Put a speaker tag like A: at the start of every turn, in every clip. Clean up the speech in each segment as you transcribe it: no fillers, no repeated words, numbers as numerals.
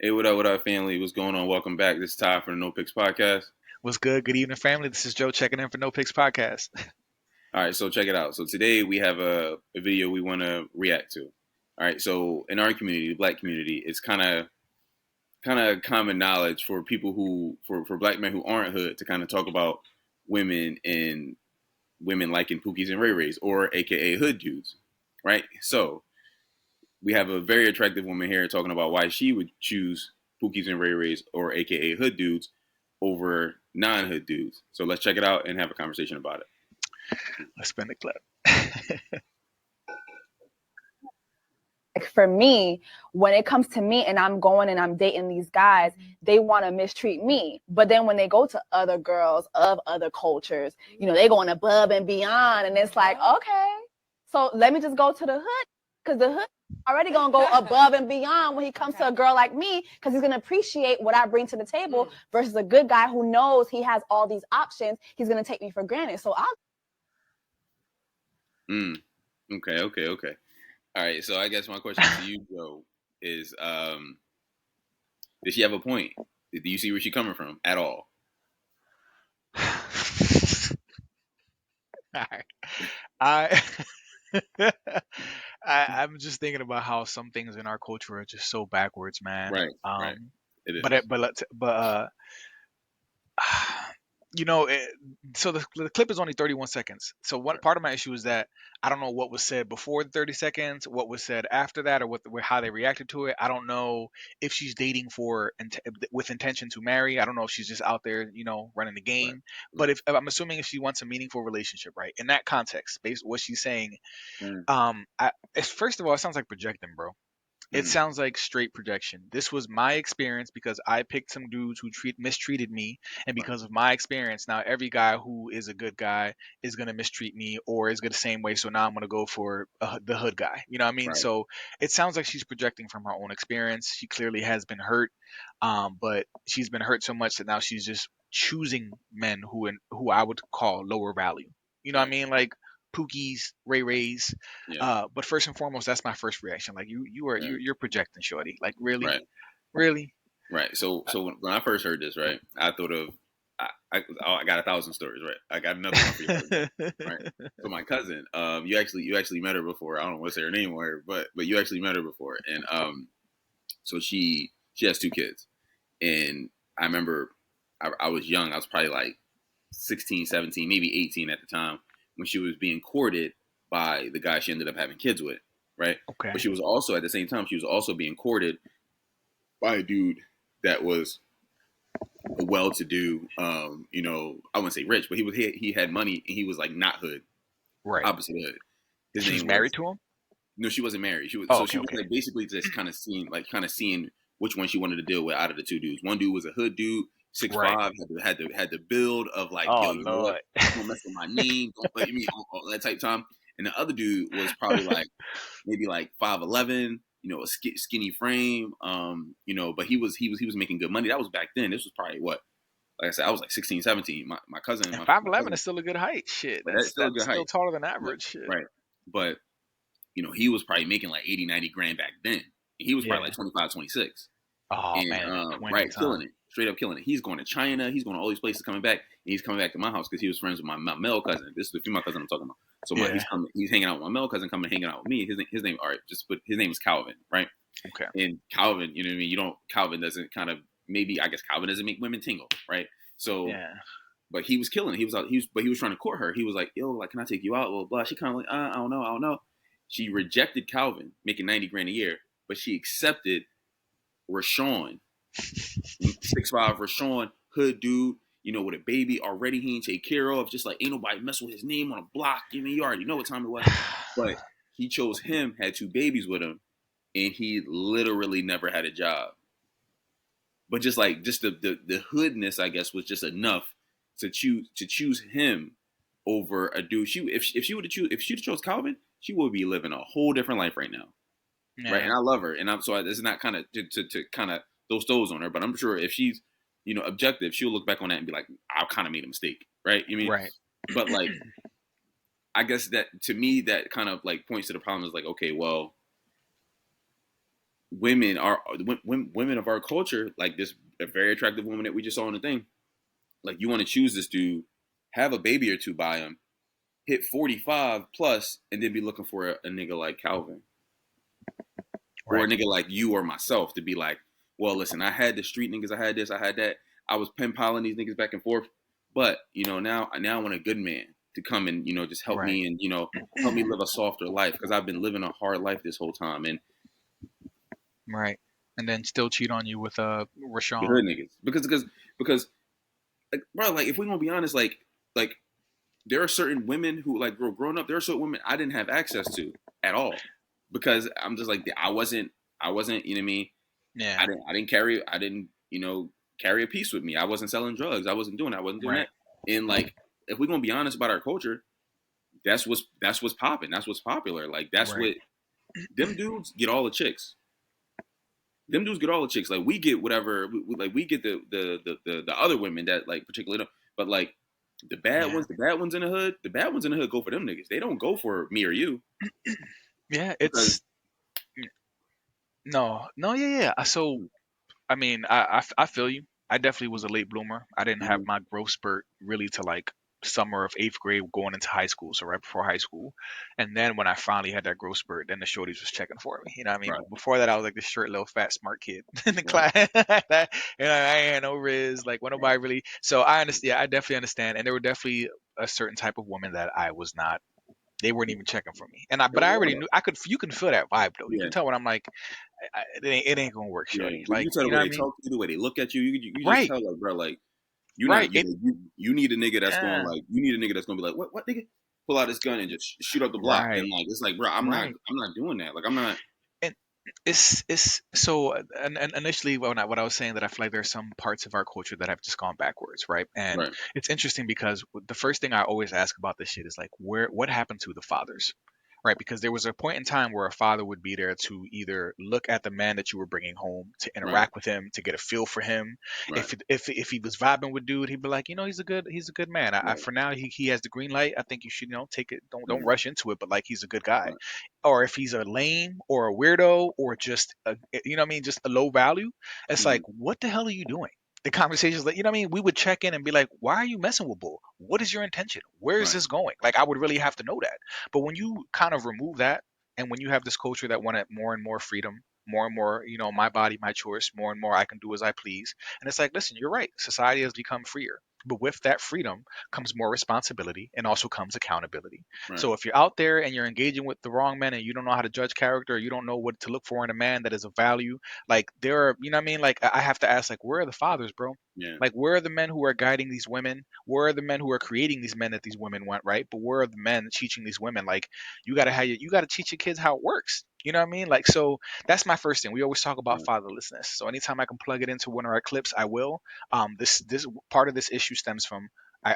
A: Hey, what up, family? What's going on? Welcome back. This is Ty from the No Picks Podcast.
B: What's good? Good evening, family. This is Joe checking in for No Picks Podcast.
A: All right, so check it out. So today we have a video we want to react to. All right, so in our community, the Black community, it's kind of common knowledge for people for Black men who aren't hood to kind of talk about women and women liking Pookies and Ray Rays, or AKA hood dudes, right? So we have a very attractive woman here talking about why she would choose Pookies and Ray Rays, or AKA hood dudes, over non-hood dudes. So let's check it out and have a conversation about it.
B: Let's spin the clip.
C: For me, when it comes to me and I'm going and I'm dating these guys, they want to mistreat me. But then when they go to other girls of other cultures, they going above and beyond. And it's like, okay, so let me just go to the hood, because the hood already going to go above and beyond when he comes to a girl like me, because he's going to appreciate what I bring to the table versus a good guy who knows he has all these options. He's going to take me for granted. So
A: Okay. All right, so I guess my question to you, Joe, is does she have a point? Do you see where she's coming from at all?
B: All right. I'm just thinking about how some things in our culture are just so backwards, man.
A: Right. It is.
B: So the clip is only 31 seconds. So one part of my issue is that I don't know what was said before the 30 seconds, what was said after that, or how they reacted to it. I don't know if she's dating with intention to marry. I don't know if she's just out there, running the game. Right. But if I'm assuming if she wants a meaningful relationship, right? In that context, based on what she's saying, first of all, it sounds like projecting, bro. It sounds like straight projection. This was my experience because I picked some dudes who mistreated me, and because of my experience, now every guy who is a good guy is gonna mistreat me or is good the same way. So now I'm gonna go for the hood guy. You know what I mean? Right. So it sounds like she's projecting from her own experience. She clearly has been hurt, but she's been hurt so much that now she's just choosing men who I would call lower value. You know what I mean? Like Pookies, Ray Rays. Yeah. But first and foremost, that's my first reaction. Like you're projecting, shorty. Like really, really.
A: Right. So when I first heard this, right, I thought of I got 1,000 stories, right? I got another one for you, right? So my cousin, you actually met her before. I don't know what's her name or but you actually met her before, and so she has 2 kids, and I remember I was young. I was probably like 16, 17, maybe 18 at the time, when she was being courted by the guy she ended up having kids with, right?
B: Okay.
A: But she was also, at the same time, being courted by a dude that was a well-to-do, I wouldn't say rich, but he had money, and he was like not hood,
B: right?
A: Opposite hood.
B: She was married to him?
A: No, she wasn't married. She was was like basically just kind of seeing which one she wanted to deal with out of the 2 dudes. One dude was a hood dude. 6'5", had the build of like,
B: yo,
A: you know what? Don't mess with my name, don't play me, all that type of time. And the other dude was probably like maybe like 5'11", a skinny frame, but he was making good money. That was back then. This was probably what, like I said, I was like 16, 17. My cousin,
B: 5'11" is still a good height. Shit, that's still a good height. Still taller than average. Shit.
A: Right, but he was probably making like 80, 90 grand back then. He was probably like 25, 26.
B: Oh, and, man.
A: Right, killing it. Straight up killing it. He's going to China. He's going to all these places, coming back. And he's coming back to my house because he was friends with my male cousin. This is the female cousin I'm talking about. So he's hanging out with my male cousin, hanging out with me. His name, all right, his name is Calvin, right?
B: Okay.
A: And Calvin, you know what I mean? Calvin doesn't kind of, maybe, I guess Calvin doesn't make women tingle, right? So, but he was killing it. But he was trying to court her. He was like, yo, like, can I take you out? Blah, blah. She kind of like, I don't know. She rejected Calvin, making 90 grand a year, but she accepted Rashawn, 6'5", Rashawn, hood dude, with a baby already he ain't take care of, just like ain't nobody mess with his name on a block. You already know what time it was. But he chose him, had 2 babies with him, and he literally never had a job. But just the hoodness, I guess, was just enough to choose him over a dude. If she chose Calvin, she would be living a whole different life right now. Yeah. Right, and I love her, and I'm so this is not kind of to kind of those toes on her, but I'm sure if she's objective, she'll look back on that and be like, I kind of made a mistake, right? You mean,
B: right?
A: But like, I guess that to me that kind of like points to the problem is like, okay, well, women of our culture, like this a very attractive woman that we just saw in the thing, like you want to choose this dude, have a baby or two by him, hit 45 plus, and then be looking for a nigga like Calvin. Or a nigga like you or myself to be like, well, listen, I had the street niggas, I had this, I had that. I was pen piling these niggas back and forth. But, now I want a good man to come and, just help me and, help me live a softer life. Because I've been living a hard life this whole time. And
B: right. And then still cheat on you with Rashawn.
A: The hood niggas. Because like, bro, like if we're gonna be honest, like there are certain women who like growing up, there are certain women I didn't have access to at all. Because I'm just like I wasn't, you know what I mean?
B: Yeah.
A: I didn't carry a piece with me. I wasn't selling drugs. I wasn't doing that. And like, if we're gonna be honest about our culture, that's what's popping. That's what's popular. Like that's what them dudes get all the chicks. Them dudes get all the chicks. Like we get whatever. We get the other women that like particularly. But like the bad ones in the hood go for them niggas. They don't go for me or you.
B: Yeah, it's yeah. So, I mean, I feel you. I definitely was a late bloomer. I didn't have my growth spurt really to like summer of 8th grade going into high school, so right before high school. And then when I finally had that growth spurt, then the shorties was checking for me. You know what I mean? But before that, I was like this short, little, fat, smart kid in the class. I ain't had no riz. Like, when nobody really. So I understand. Yeah, I definitely understand. And there were definitely a certain type of woman that I was not. They weren't even checking for me, but I already knew you can feel that vibe though. You can tell when I'm like, it ain't gonna work, shorty.
A: Yeah.
B: Like,
A: you tell the way they talk to you, the way they look at you. You just tell like, bro, like you need a nigga that's going like gonna be like, what nigga? Pull out his gun and just shoot up the block, and like it's like, bro, I'm not doing that. Like I'm not.
B: It's so and initially what I was saying that I feel like there's some parts of our culture that have just gone backwards, right? And it's interesting because the first thing I always ask about this shit is like what happened to the fathers, right? Because there was a point in time where a father would be there to either look at the man that you were bringing home, to interact with him, to get a feel for him. If he was vibing with dude, he'd be like, he's a good man. For now he has the green light. I think you should take it. Don't rush into it, but like he's a good guy. Or if he's a lame or a weirdo or just just a low value, it's like, what the hell are you doing? The conversations, like, we would check in and be like, why are you messing with bull? What is your intention? Where is this going? Like, I would really have to know that. But when you kind of remove that, and when you have this culture that wanted more and more freedom, more and more, my body, my choice, more and more I can do as I please. And it's like, listen, you're right. Society has become freer. But with that freedom comes more responsibility and also comes accountability. So if you're out there and you're engaging with the wrong men and you don't know how to judge character, or you don't know what to look for in a man that is of value, like there are, like I have to ask, like, where are the fathers, bro?
A: Yeah.
B: Like, where are the men who are guiding these women? Where are the men who are creating these men that these women want, right? But where are the men teaching these women? Like, you gotta teach your kids how it works. You know what I mean? Like, so that's my first thing. We always talk about fatherlessness. So anytime I can plug it into one of our clips, I will. This part of this issue stems from,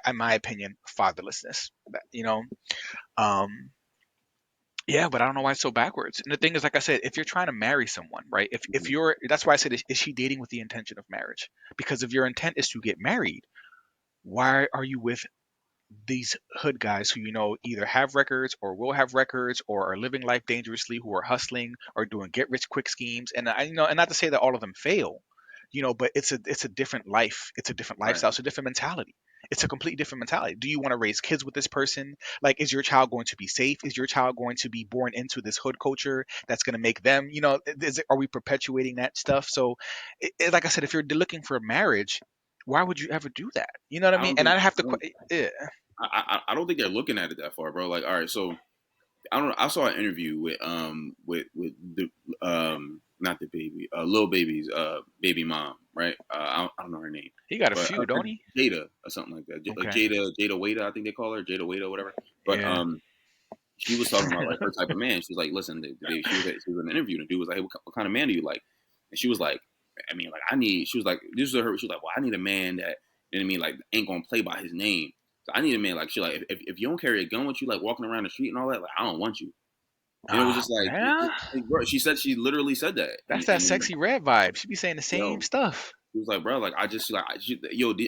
B: in my opinion, fatherlessness. Yeah, but I don't know why it's so backwards. And the thing is, like I said, if you're trying to marry someone, right? If you're, that's why I said, is she dating with the intention of marriage? Because if your intent is to get married, why are you with these hood guys who either have records or will have records or are living life dangerously, who are hustling or doing get rich quick schemes? And and not to say that all of them fail, but it's a different life, it's a different lifestyle, it's a different mentality. It's a completely different mentality. Do you want to raise kids with this person? Like, is your child going to be safe? Is your child going to be born into this hood culture that's going to make them, are we perpetuating that stuff? So like I said, if you're looking for marriage, why would you ever do that? You know what I mean? And I have to
A: I don't think they're looking at it that far, bro. Like, all right, so I saw an interview with the not the baby, Lil Baby's baby mom, right? I don't know her name.
B: He got a few, don't he?
A: Jada or something like that. Like Jada Wada, I think they call her Jada Wada, whatever. But she was talking about like her type of man. She was like, listen, she was in an interview, and the dude was like, hey, what kind of man do you like? And she was like, I mean, like she was like, this is her. She was like, well, I need a man that, you know what I mean, like ain't gonna play by his name. So I need a man like, she like, if you don't carry a gun with you, like walking around the street and all that, like I don't want you. And it was just like, bro, she literally said that.
B: That's that sexy red vibe. She be saying the same stuff.
A: She was like, bro, like I just like,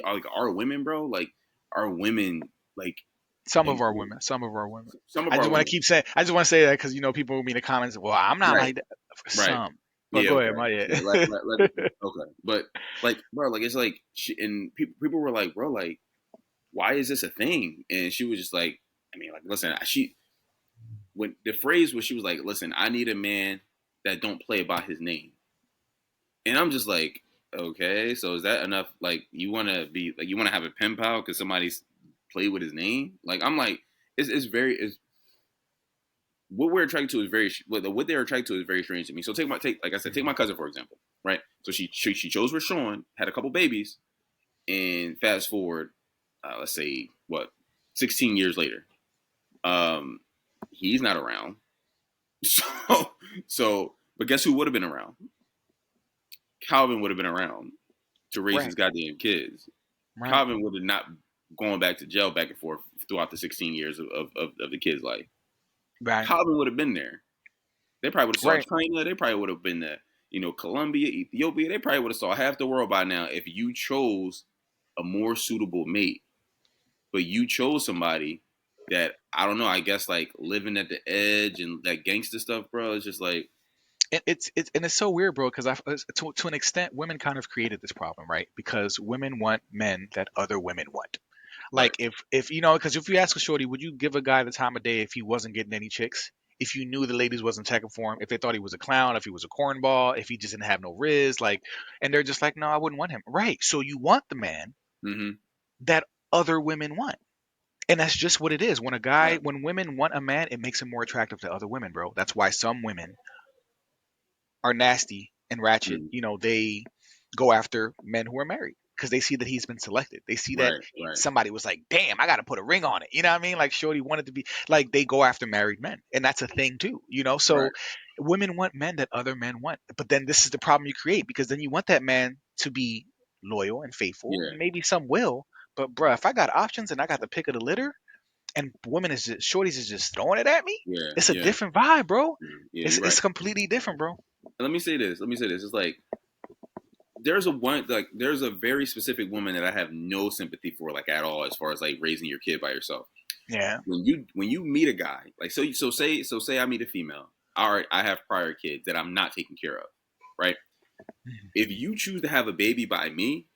A: like our women, bro, like our women, like
B: some of our women. I just want to say that because people will be in the comments. Well, I'm not like that. For some. But
A: Yeah,
B: go
A: okay.
B: ahead, my
A: Yeah, okay. But like, bro, like it's like, and people were like, bro, like, why is this a thing? And she was just like, I mean, like, listen, when the phrase was, she was like, listen, I need a man that don't play by his name. And I'm just like, okay, so is that enough? Like, you want to have a pen pal because somebody's played with his name? Like, I'm like, it's what we're attracted to is what they're attracted to is very strange to me. So like I said, take my cousin for example, right? So she chose with Sean, had a couple babies, and fast forward, let's say what, 16 years later, um, he's not around. But guess who would have been around? Calvin would have been around to raise
B: Right.
A: his goddamn kids.
B: Right.
A: Calvin would have not gone back to jail back and forth throughout the 16 years of the kid's life.
B: Right.
A: Calvin would have been there. They probably would have saw
B: Right.
A: China. They probably would have been there. Colombia, Ethiopia. They probably would have saw half the world by now if you chose a more suitable mate. But you chose somebody that, I don't know, I guess like living at the edge and that gangster stuff, bro. It's just like,
B: It's so weird, bro, because to an extent, women kind of created this problem, right? Because women want men that other women want. Like
A: right,
B: if because if you ask a shorty, would you give a guy the time of day if he wasn't getting any chicks? If you knew the ladies wasn't checking for him, if they thought he was a clown, if he was a cornball, if he just didn't have no riz, like, and they're just like, no, I wouldn't want him. Right. So you want the man
A: mm-hmm,
B: that other women want. And that's just what it is.
A: right,
B: When women want a man, it makes him more attractive to other women, bro. That's why some women are nasty and ratchet.
A: mm,
B: They go after men who are married because they see that he's been selected. They see that
A: right, right,
B: somebody was like, damn, I got to put a ring on it. You know what I mean? Like Shorty wanted to be like, they go after married men. And that's a thing too, So
A: right,
B: women want men that other men want. But then this is the problem you create because then you want that man to be loyal and faithful.
A: yeah,
B: And maybe some will. But bruh, if I got options and I got the pick of the litter and women is just, shorties is just throwing it at me,
A: yeah,
B: it's a
A: yeah,
B: different vibe, bro.
A: yeah.
B: It's,
A: You're right.
B: it's completely different, bro.
A: Let me say this. It's like there's a very specific woman that I have no sympathy for, like at all, as far as like raising your kid by yourself.
B: Yeah.
A: When you meet a guy, like say I meet a female. All right, I have prior kids that I'm not taking care of, right? If you choose to have a baby by me,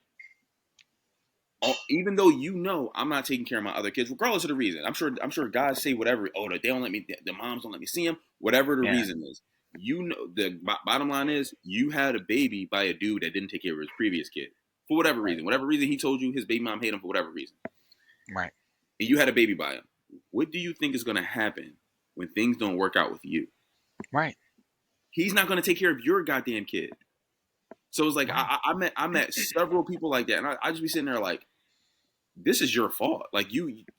A: even though I'm not taking care of my other kids, regardless of the reason, I'm sure guys say whatever. Oh, they don't let me. The moms don't let me see them. Whatever the
B: Yeah.
A: reason is, the bottom line is you had a baby by a dude that didn't take care of his previous kid for whatever reason. Whatever reason he told you his baby mom hated him for whatever reason,
B: Right.
A: and you had a baby by him. What do you think is going to happen when things don't work out with you?
B: Right.
A: He's not going to take care of your goddamn kid. So it's like I met several people like that, and I just be sitting there like, this is your fault. Like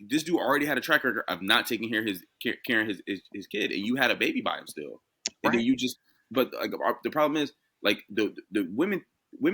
A: this dude already had a track record of not taking care of his kid, and you had a baby by him still. And
B: Right.
A: then you just, but like the problem is like the women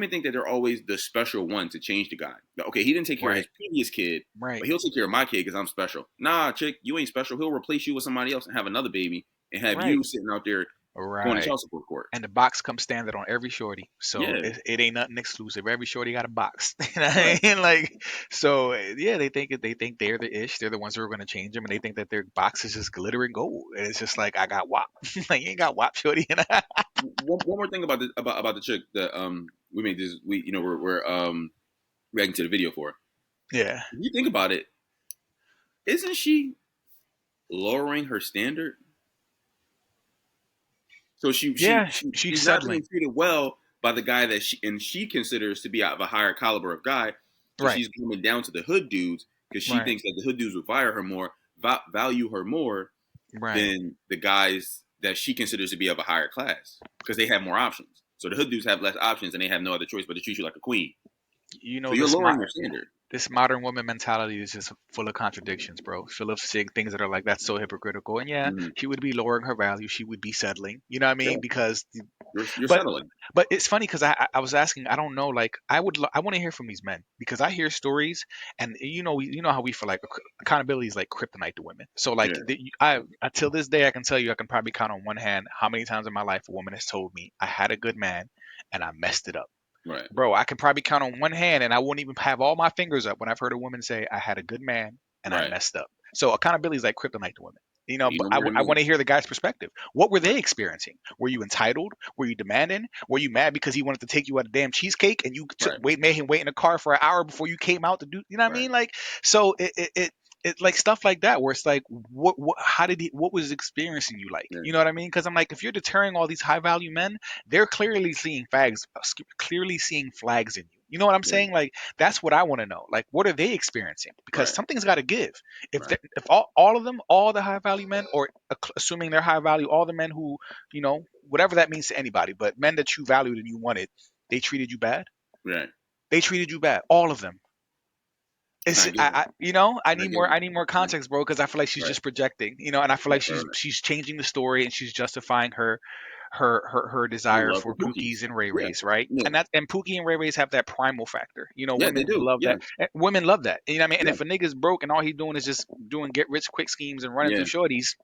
A: think that they're always the special one to change the guy. Okay, he didn't take care of his previous kid,
B: Right.
A: but he'll take care of my kid because I'm special. Nah, chick, you ain't special. He'll replace you with somebody else and have another baby and have you sitting out there going to child support court.
B: And the box comes standard on every shorty, so
A: Yeah,
B: it ain't nothing exclusive. Every shorty got a box, you know what
A: right.
B: I mean? Like, so yeah, they think they're the ish. They're the ones who are going to change them, and they think that their box is just glittering gold. And it's just like I got WAP. Like you ain't got WAP, shorty.
A: One more thing about the chick that we made this we're reacting to the video for.
B: Yeah.
A: If you think about it, isn't she lowering her standard? So she's
B: she's
A: not being
B: settling.
A: treated well by the guy that she considers to be out of a higher caliber of guy. So
B: Right.
A: she's coming down to the hood dudes because she thinks that the hood dudes would value her more than the guys that she considers to be of a higher class because they have more options. So the hood dudes have less options and they have no other choice but to treat you like a queen. So you're lowering your standard.
B: This modern woman mentality is just full of contradictions, bro. Full of saying things that are like, that's so hypocritical. And yeah, she would be lowering her value. She would be settling. You know what I mean?
A: Yeah.
B: Because
A: you're settling.
B: But it's funny because I was asking, I don't know, like I want to hear from these men because I hear stories and you know how we feel like accountability is like kryptonite to women. So like until this day I can tell you I can probably count on one hand how many times in my life a woman has told me I had a good man and I messed it up.
A: Right.
B: Bro, I can probably count on one hand and I won't even have all my fingers up when I've heard a woman say I had a good man and I messed up. So accountability is like kryptonite to women. You know, but I want to hear the guy's perspective. What were they experiencing? Were you entitled? Were you demanding? Were you mad because he wanted to take you out a damn cheesecake and you made him wait in the car for an hour before you came out to do? You know what I mean? Like, so it like stuff like that where it's like, what what was experiencing you like? You know what I mean? Because I'm like, if you're deterring all these high value men, they're clearly seeing flags in you. You know what I'm saying? Like, that's what I want to know. Like, what are they experiencing? Because something's got to give. If all of them, all the high value men, or assuming they're high value, all the men who, you know, whatever that means to anybody, but men that you valued and you wanted, they treated you bad.
A: Right.
B: They treated you bad. All of them. I need more context, bro, because I feel like she's just projecting, you know, and I feel like she's changing the story and she's justifying her desire for Pookies and Ray Rays, right? Yeah. And Pookie and Ray Rays have that primal factor, you know. Women love that. Women love that, you know what I mean? And if a nigga's broke and all he's doing is just doing get rich quick schemes and running through shorties,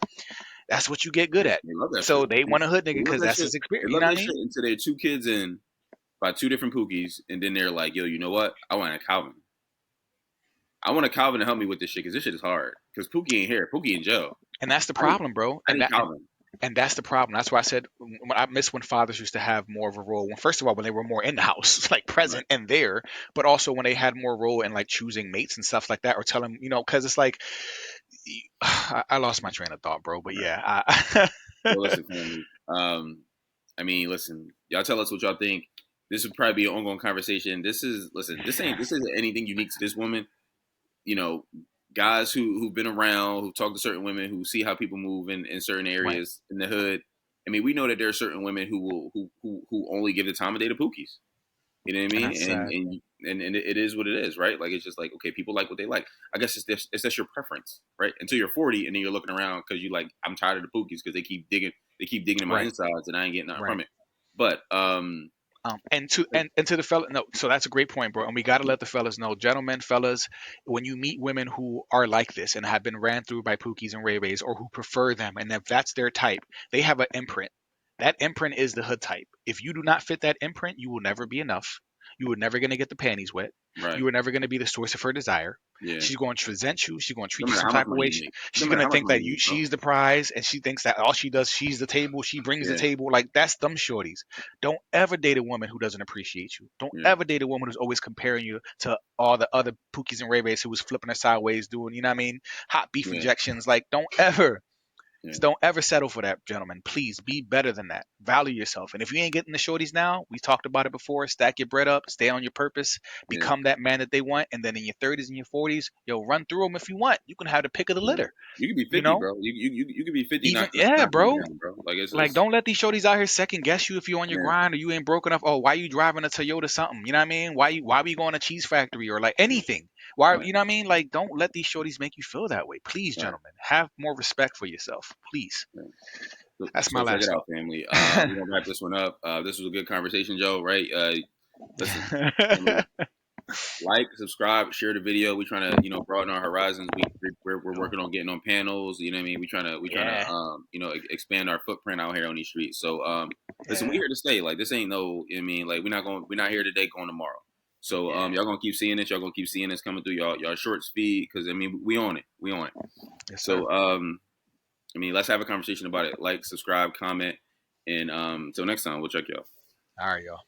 B: that's what you get good at. So they want a hood nigga because that's his experience. You know what I mean?
A: Until they're 2 kids in by 2 different Pookies, and then they're like, yo, you know what? I want a Calvin. I want a Calvin to help me with this shit because this shit is hard. Because Pookie ain't here. Pookie in jail.
B: And that's the problem, bro. And that's the problem. That's why I said I miss when fathers used to have more of a role. First of all, when they were more in the house, like present and there, but also when they had more role in like choosing mates and stuff like that, or telling, you know, because it's like I lost my train of thought, bro. But yeah.
A: Well, listen, family. I mean, listen, y'all tell us what y'all think. This would probably be an ongoing conversation. This isn't anything unique to this woman. You know, guys who've been around, who talk to certain women, who see how people move in certain areas in the hood. I mean, we know that there are certain women who only give the time of day to Pookies. You know what I mean? And it is what it is, right? Like, it's just like, okay, people like what they like. I guess it's just your preference, right? Until you're 40 and then you're looking around because you like, I'm tired of the Pookies because they keep digging in my insides and I ain't getting nothing from it. But
B: and to the fella, no, so that's a great point, bro. And we got to let the fellas know, gentlemen, fellas, when you meet women who are like this and have been ran through by Pookies and Ray Rays, or who prefer them, and if that's their type, they have an imprint. That imprint is the hood type. If you do not fit that imprint, you will never be enough. You were never going to get the panties wet. Right. You were never going to be the source of her desire. Yeah. She's going to resent you. She's going to treat you some type of way. She's going to think that she's the prize, and she thinks that all she does, she's the table. She brings the table. Like, that's dumb shorties. Don't ever date a woman who doesn't appreciate you. Don't ever date a woman who's always comparing you to all the other Pookies and Ray Rays who was flipping her sideways, doing, you know what I mean, hot beef injections. Like, don't ever. Yeah. Don't ever settle for that, gentlemen. Please be better than that. Value yourself. And if you ain't getting the shorties now, we talked about it before. Stack your bread up. Stay on your purpose. Become that man that they want. And then in your 30s and your 40s, run through them if you want. You can have the pick of the litter.
A: You can be 50, bro. You can be 50.
B: Bro.
A: Down, bro.
B: Like, don't let these shorties out here second guess you if you're on your grind or you ain't broke enough. Oh, why you driving a Toyota something? You know what I mean? Why we going to Cheese Factory or like anything? Why you know what I mean? Like, don't let these shorties make you feel that way. Please, gentlemen, have more respect for yourself. Please. That's my last.
A: Check it out, family. We're gonna wrap this one up. This was a good conversation, Joe. Right? Listen, like, subscribe, share the video. We're trying to, broaden our horizons. We're working on getting on panels. You know what I mean? We're trying to expand our footprint out here on these streets. So listen, we're here to stay. Like, this ain't like we're not here today, going tomorrow. So y'all gonna keep seeing it. Y'all gonna keep seeing this coming through y'all shorts feed, because we on it. Yes, so let's have a conversation about it. Like, subscribe, comment, and until next time, we'll check y'all.
B: All right, y'all.